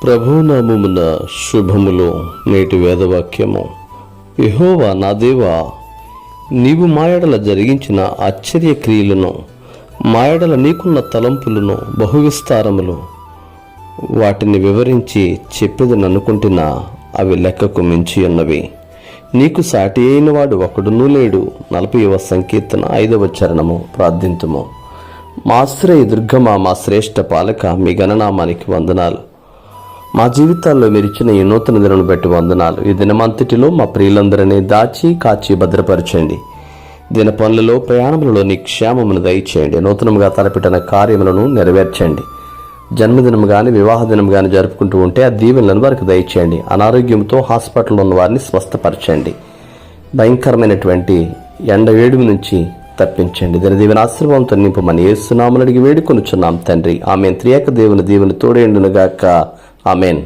ప్రభునామమున శుభములు. నేటి వేదవాక్యము: యెహోవా నా దేవా, నీవు మాయడల జరిగించిన ఆశ్చర్య క్రియలను, మాయడల నీకున్న తలంపులను బహువిస్తారములు. వాటిని వివరించి చెప్పేదననుకుంటున్నా, అవి లెక్కకు మించి ఉన్నవి. నీకు సాటి అయిన వాడు ఒకడునూ లేడు. 40వ సంకీర్తన 5వ చరణము. ప్రార్థింతుము. మా ఆశ్రయ దుర్గమా, మా శ్రేష్ఠ పాలక, మీ గణనామానికి వందనాలు. మా జీవితాల్లో మీరిచ్చిన ఈ నూతన దినను బట్టి వందనాలు. ఈ దినమంతటిలో మా ప్రియులందరినీ దాచి కాచి భద్రపరచండి. దిన పనులలో, ప్రయాణములలో నీ క్షేమమును దయచేయండి. నూతనముగా తలపెట్టిన కార్యములను నెరవేర్చండి. జన్మదినం కానీ వివాహ దినం కానీ జరుపుకుంటూ ఉంటే ఆ దీవెనలను వారికి దయచేయండి. అనారోగ్యంతో హాస్పిటల్లో ఉన్న వారిని స్వస్థపరచండి. భయంకరమైనటువంటి ఎండ వేడిమి నుంచి తప్పించండి. దీవెన ఆశీర్వాదంతో నింపమని యేసు నామమున అడిగి వేడుకొనుచున్నాం తండ్రి. ఆమేన్. త్రియేక దేవుని దీవెన తోడేండునుగాక. ఆమేన్.